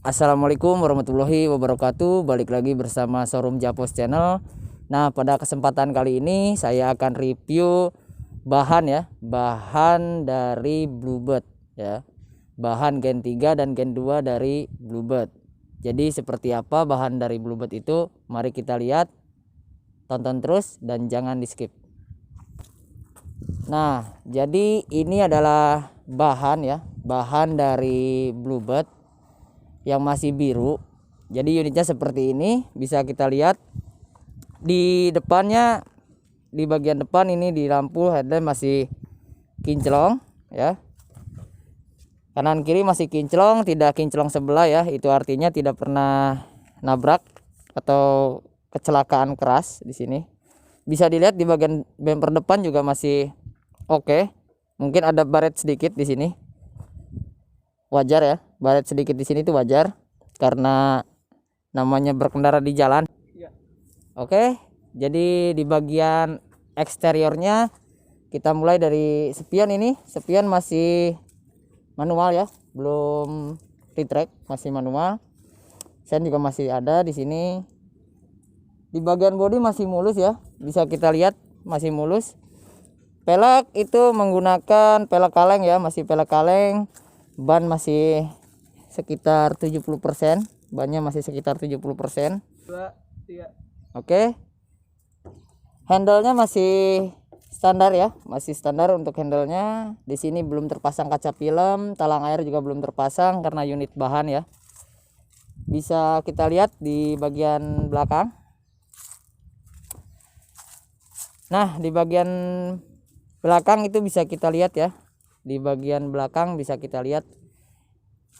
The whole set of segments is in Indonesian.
Assalamualaikum warahmatullahi wabarakatuh. Balik lagi bersama Showroom Japos Channel. Nah, pada kesempatan kali ini saya akan review bahan ya, bahan dari Bluebird ya. Bahan Gen 3 dan Gen 2 dari Bluebird. Jadi seperti apa bahan dari Bluebird itu? Mari kita lihat. Tonton terus dan jangan di-skip. Nah, jadi ini adalah bahan ya, bahan dari Bluebird yang masih biru. Jadi unitnya seperti ini, bisa kita lihat di depannya, di bagian depan ini di lampu headlamp masih kinclong ya, kanan kiri masih kinclong, tidak kinclong sebelah ya. Itu artinya tidak pernah nabrak atau kecelakaan keras. Di sini bisa dilihat di bagian bumper depan juga masih oke. Mungkin ada baret sedikit di sini, wajar ya, baret sedikit di sini itu wajar karena namanya berkendara di jalan. Oke, jadi di bagian eksteriornya kita mulai dari spion. Ini spion masih manual ya, belum retract, masih manual. Sen juga masih ada di sini. Di bagian bodi masih mulus ya, bisa kita lihat masih mulus. Pelek itu menggunakan pelek kaleng ya, masih pelek kaleng. Ban masih sekitar 70%, bannya masih sekitar 70%. Oke. Handle-nya masih standar ya, masih standar untuk handle-nya. Di sini belum terpasang kaca film, talang air juga belum terpasang karena unit bahan ya. Bisa kita lihat di bagian belakang. Nah, di bagian belakang itu bisa kita lihat ya. Di bagian belakang bisa kita lihat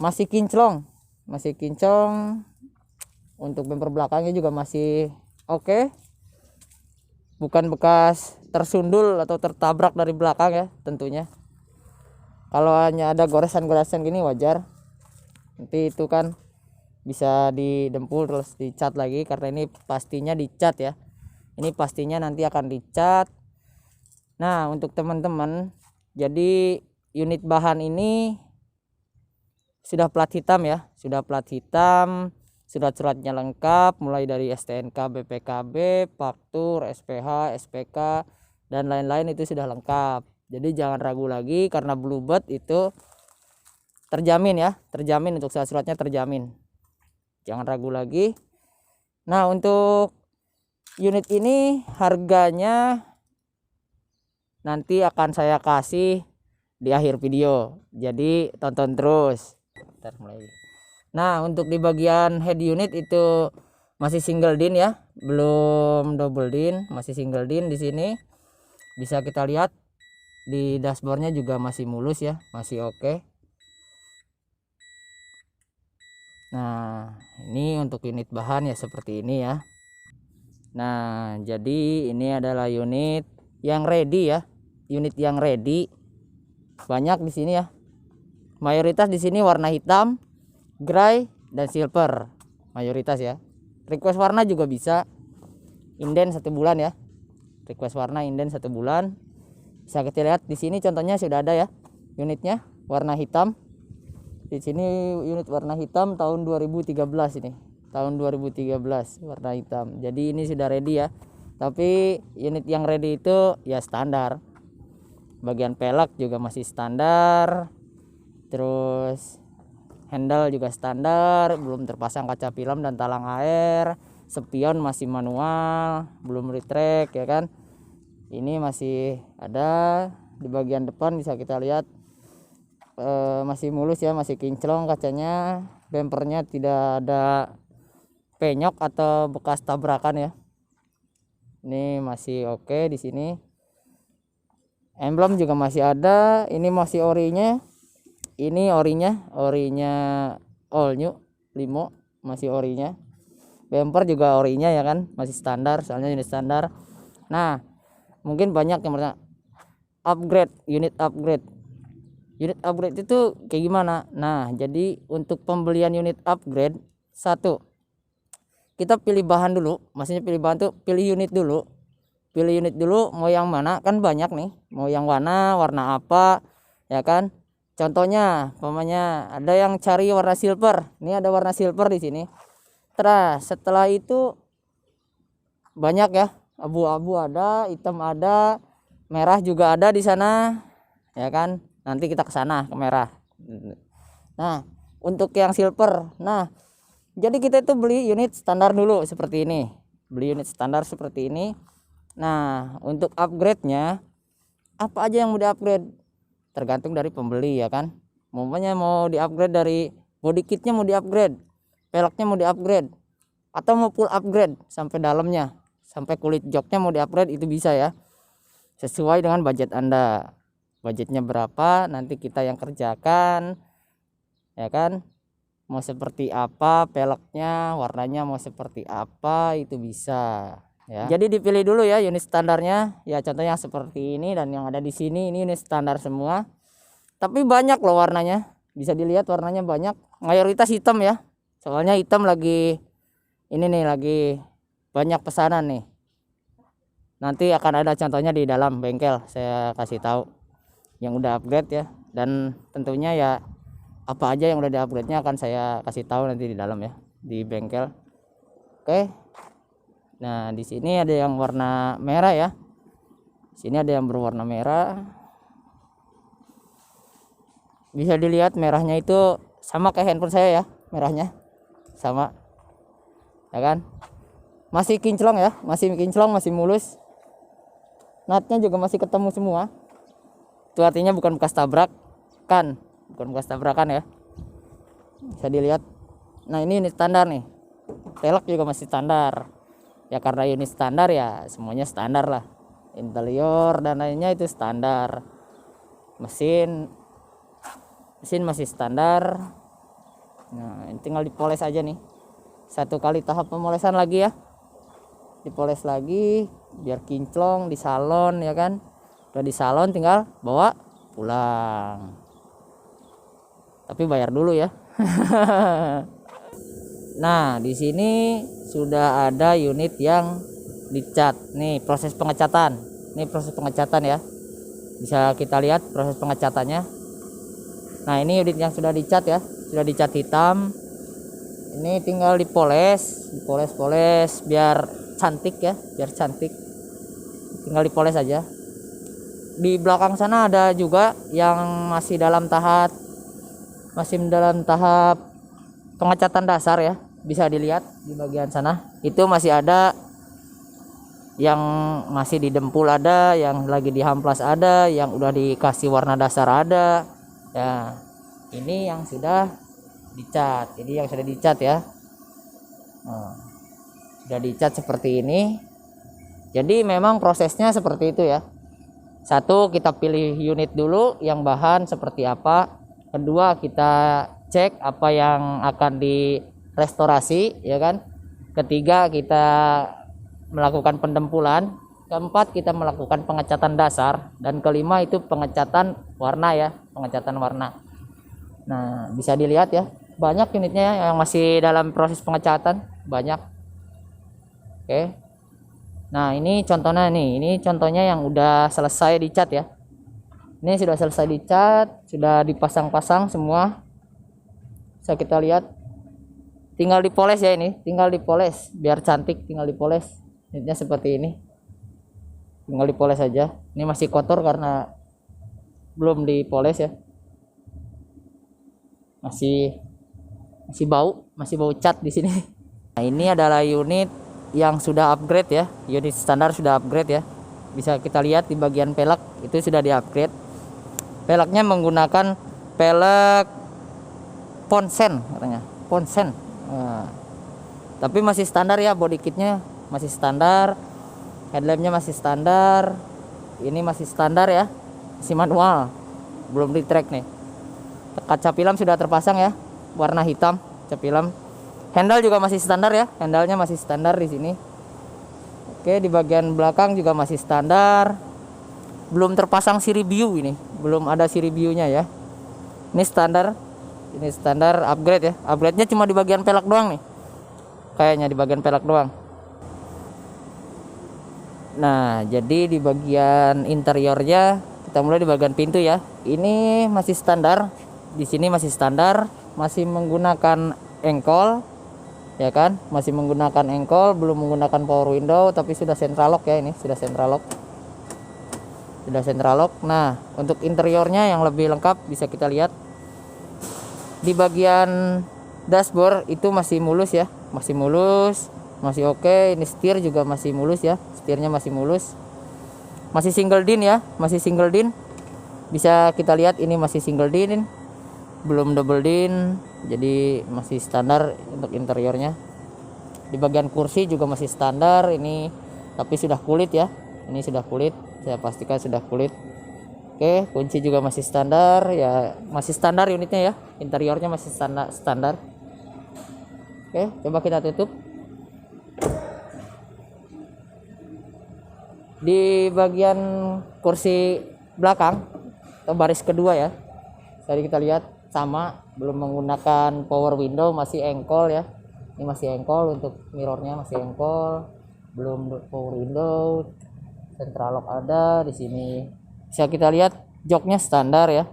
masih kinclong, untuk bumper belakangnya juga masih oke. Bukan bekas tersundul atau tertabrak dari belakang ya tentunya. Kalau hanya ada goresan-goresan gini wajar, nanti itu kan bisa didempul terus dicat lagi, karena ini pastinya dicat ya, ini pastinya nanti akan dicat. Nah, untuk teman-teman, jadi unit bahan ini sudah plat hitam ya, sudah plat hitam, surat-suratnya lengkap mulai dari STNK, BPKB, faktur, SPH, SPK dan lain-lain itu sudah lengkap. Jadi jangan ragu lagi karena Bluebird itu terjamin ya, terjamin untuk surat-suratnya terjamin. Jangan ragu lagi. Nah, untuk unit ini harganya nanti akan saya kasih di akhir video, jadi tonton terus. Nah, untuk di bagian head unit itu masih single din ya, belum double din, masih single din. Di sini bisa kita lihat di dashboardnya juga masih mulus ya, masih oke. Nah, ini untuk unit bahan ya seperti ini ya. Nah, jadi ini adalah unit yang ready ya, unit yang ready. Banyak di sini ya, mayoritas di sini warna hitam, gray dan silver mayoritas ya. Request warna juga bisa, inden 1 bulan ya, request warna inden 1 bulan. Bisa kita lihat di sini contohnya sudah ada ya, unitnya warna hitam. Di sini unit warna hitam tahun 2013, ini tahun 2013 warna hitam. Jadi ini sudah ready ya, tapi unit yang ready itu ya standar, bagian pelek juga masih standar, terus handle juga standar, belum terpasang kaca film dan talang air. Spion masih manual, belum retract ya kan. Ini masih ada di bagian depan, bisa kita lihat masih mulus ya, masih kinclong kacanya. Bumpernya tidak ada penyok atau bekas tabrakan ya. Ini masih oke di sini. Emblem juga masih ada, ini masih orinya. Ini orinya all new limo, masih orinya. Bumper juga orinya ya kan, masih standar, soalnya unit standar. Nah, mungkin banyak yang bertanya upgrade, unit upgrade itu kayak gimana? Nah, jadi untuk pembelian unit upgrade, satu, kita pilih bahan dulu, maksudnya pilih bahan tuh pilih unit dulu. Pilih unit dulu mau yang mana, kan banyak nih, mau yang warna apa ya kan. Contohnya, umpamanya ada yang cari warna silver. Ini ada warna silver di sini. Terus setelah itu banyak ya, abu-abu ada, hitam ada, merah juga ada di sana, ya kan? Nanti kita ke sana ke merah. Nah, untuk yang silver. Nah, jadi kita itu beli unit standar dulu seperti ini. Beli unit standar seperti ini. Nah, untuk upgrade-nya apa aja yang mau di-upgrade? Tergantung dari pembeli ya kan. Umpamanya mau di-upgrade dari body kitnya, mau di-upgrade, peleknya mau di-upgrade, atau mau full upgrade sampai dalamnya, sampai kulit joknya mau di-upgrade, itu bisa ya. Sesuai dengan budget Anda. Budgetnya berapa nanti kita yang kerjakan. Ya kan? Mau seperti apa peleknya, warnanya mau seperti apa, itu bisa ya. Jadi dipilih dulu ya unit standarnya. Ya contohnya seperti ini, dan yang ada di sini ini unit standar semua. Tapi banyak loh warnanya. Bisa dilihat warnanya banyak. Mayoritas hitam ya. Soalnya hitam lagi ini nih, lagi banyak pesanan nih. Nanti akan ada contohnya di dalam bengkel, saya kasih tahu yang udah upgrade ya. Dan tentunya ya apa aja yang udah di-upgrade-nya akan saya kasih tahu nanti di dalam ya, di bengkel. Oke. Nah, di sini ada yang warna merah ya. Sini ada yang berwarna merah. Bisa dilihat merahnya itu sama kayak handphone saya ya, merahnya sama. Ya kan? Masih kinclong ya, masih kinclong, masih mulus. Natnya juga masih ketemu semua. Itu artinya bukan bekas tabrak kan? Bukan bekas tabrakan ya. Bisa dilihat. Nah, ini unit standar nih. Pelek juga masih standar. Ya karena unit standar ya semuanya standar lah. Interior dan lainnya itu standar. Mesin masih standar. Nah, ini tinggal dipoles aja nih. 1 kali tahap pemolesan lagi ya. Dipoles lagi biar kinclong di salon ya kan. Udah di salon tinggal bawa pulang. Tapi bayar dulu ya. Nah, di sini sudah ada unit yang dicat. Nih proses pengecatan. Ini proses pengecatan ya. Bisa kita lihat proses pengecatannya. Nah, ini unit yang sudah dicat ya. Sudah dicat hitam. Ini tinggal dipoles, dipoles-poles biar cantik ya, biar cantik. Tinggal dipoles aja. Di belakang sana ada juga yang masih dalam tahap pengecatan dasar ya. Bisa dilihat di bagian sana. Itu masih ada yang masih didempul, ada yang lagi dihamplas, ada yang udah dikasih warna dasar, ada. Ya, ini yang sudah dicat. Jadi yang sudah dicat ya. Nah, sudah dicat seperti ini. Jadi memang prosesnya seperti itu ya. Satu, kita pilih unit dulu yang bahan seperti apa. Kedua, kita cek apa yang akan direstorasi ya kan. Ketiga, kita melakukan pendempulan. Keempat, kita melakukan pengecatan dasar. Dan kelima itu pengecatan warna ya, pengecatan warna. Nah, bisa dilihat ya, banyak unitnya yang masih dalam proses pengecatan, banyak. Oke. Nah, ini contohnya nih, ini contohnya yang udah selesai dicat ya. Ini sudah selesai dicat, sudah dipasang-pasang semua. Bisa kita lihat. Tinggal dipoles ya ini, tinggal dipoles biar cantik, tinggal dipoles. Unitnya seperti ini. Tinggal dipoles aja. Ini masih kotor karena belum dipoles ya. Masih bau cat di sini. Nah, ini adalah unit yang sudah upgrade ya. Unit standar sudah upgrade ya. Bisa kita lihat di bagian pelek itu sudah di-upgrade. Peleknya menggunakan pelek Ponsen katanya. Ponsen. Nah, tapi masih standar ya, body kitnya masih standar. Headlampnya masih standar. Ini masih standar ya. Masih manual. Belum di track nih. Kaca film sudah terpasang ya, warna hitam kaca film. Handle juga masih standar ya, handle-nya masih standar di sini. Oke, di bagian belakang juga masih standar. Belum terpasang siri view ini, belum ada siri view-nya ya. Ini standar upgrade ya. Upgrade-nya cuma di bagian pelek doang nih. Kayaknya di bagian pelek doang. Nah, jadi di bagian interiornya kita mulai di bagian pintu ya. Ini masih standar, di sini masih standar, masih menggunakan engkol ya kan, masih menggunakan engkol, belum menggunakan power window, tapi sudah central lock ya. Ini sudah central lock, sudah central lock. Nah, untuk interiornya yang lebih lengkap bisa kita lihat di bagian dashboard itu masih mulus ya, masih mulus, masih oke. Ini setir juga masih mulus ya, setirnya masih mulus, masih single din ya, masih single din. Bisa kita lihat ini masih single din, belum double din, jadi masih standar untuk interiornya. Di bagian kursi juga masih standar ini, tapi sudah kulit ya. Ini sudah kulit, saya pastikan sudah kulit. Oke, kunci juga masih standar ya, masih standar unitnya ya. Interiornya masih standar. Oke, coba kita tutup. Di bagian kursi belakang atau baris kedua ya, tadi kita lihat sama, belum menggunakan power window, masih engkol ya. Ini masih engkol, untuk mirrornya masih engkol, belum power window. Central lock ada di sini. Bisa kita lihat joknya standar ya,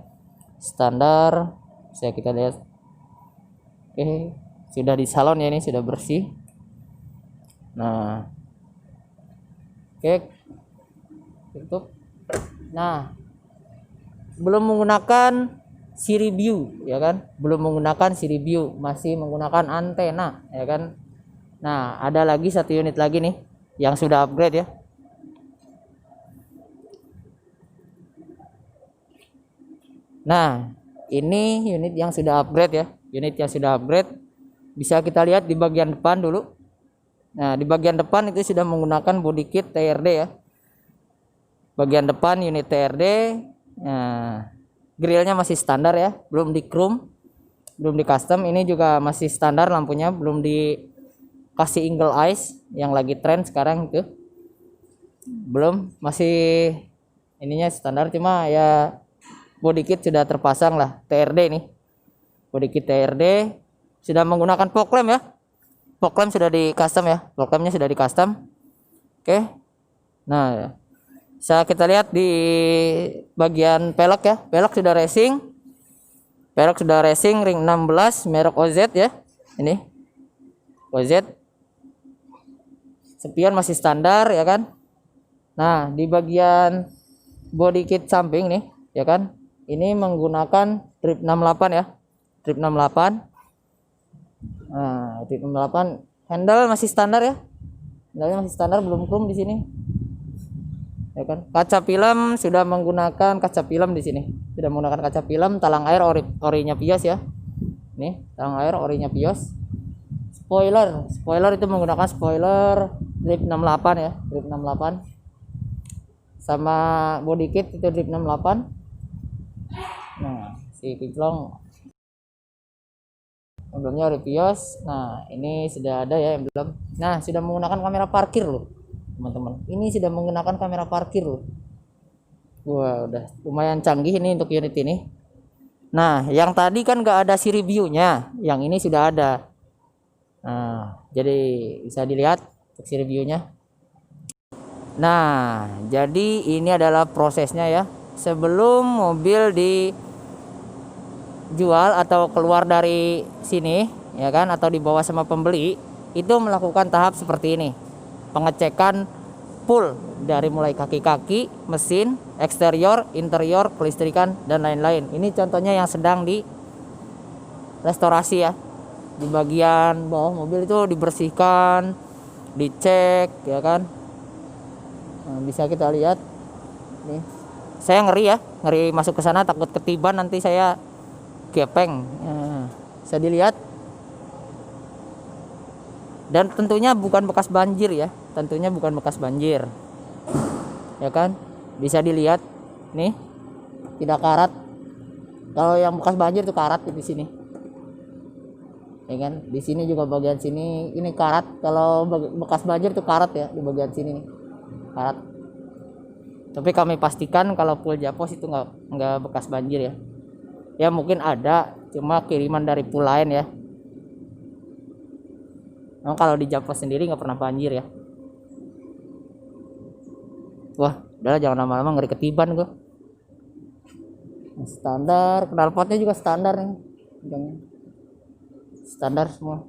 standar. Bisa kita lihat. Oke, sudah di salon ya, ini sudah bersih. Nah, oke, tutup. Nah, belum menggunakan Siri View ya kan, belum menggunakan Siri View, masih menggunakan antena ya kan. Nah, ada lagi satu unit lagi nih yang sudah upgrade ya. Nah, ini unit yang sudah upgrade ya, unit yang sudah upgrade. Bisa kita lihat di bagian depan dulu. Nah, di bagian depan itu sudah menggunakan body kit TRD ya. Bagian depan unit TRD. Nah, grillnya masih standar ya, belum di chrome, belum di custom. Ini juga masih standar, lampunya belum dikasih eagle eyes yang lagi tren sekarang itu. Belum, masih ininya standar, cuma ya body kit sudah terpasang lah, TRD nih. Body kit TRD sudah menggunakan fog lamp ya. Fog lamp sudah di custom ya. Fog lampnya sudah di custom. Oke. Nah, bisa kita lihat di bagian pelek ya. Pelek sudah racing. Pelek sudah racing ring 16 merek OZ ya. Ini OZ. Spion masih standar ya kan. Nah, di bagian body kit samping nih ya kan, ini menggunakan trip 68 ya, trip 68. Nah, trip 68. Handle masih standar ya, handle masih standar, belum chrome di sini ya kan. Kaca film sudah menggunakan kaca film di sini, sudah menggunakan kaca film. Talang air orinya Pios ya, nih talang air orinya Pios. Spoiler itu menggunakan spoiler trip 68 ya, trip 68. Sama body kit itu trip 68. Nah, si kinclong emblemnya ori Pios. Nah, ini sudah ada ya emblem. Nah, sudah menggunakan kamera parkir loh teman-teman. Ini sudah menggunakan kamera parkir loh. Wah, udah lumayan canggih ini untuk unit ini. Nah, yang tadi kan nggak ada Siri View-nya, yang ini sudah ada. Nah, jadi bisa dilihat untuk Siri View-nya. Nah, jadi ini adalah prosesnya ya. Sebelum mobil dijual atau keluar dari sini ya kan, atau dibawa sama pembeli, itu melakukan tahap seperti ini. Pengecekan full dari mulai kaki-kaki, mesin, eksterior, interior, kelistrikan dan lain-lain. Ini contohnya yang sedang di restorasi ya. Di bagian bawah mobil itu dibersihkan, dicek ya kan. Nah, bisa kita lihat nih. Saya ngeri ya, ngeri masuk ke sana, takut ketiban nanti saya gepeng. Nah, bisa dilihat. Dan tentunya bukan bekas banjir ya, tentunya bukan bekas banjir ya kan. Bisa dilihat nih, tidak karat. Kalau yang bekas banjir itu karat di sini ya kan. Di sini juga bagian sini ini karat. Kalau bekas banjir itu karat ya, di bagian sini nih karat. Tapi kami pastikan kalau full Japos itu nggak bekas banjir ya. Ya mungkin ada, cuma kiriman dari pool lain ya. Nah, kalau di Japos sendiri nggak pernah banjir ya. Wah, udahlah jangan lama-lama, ngeri ketiban gua. Standar, knalpotnya juga standar nih. Standar semua.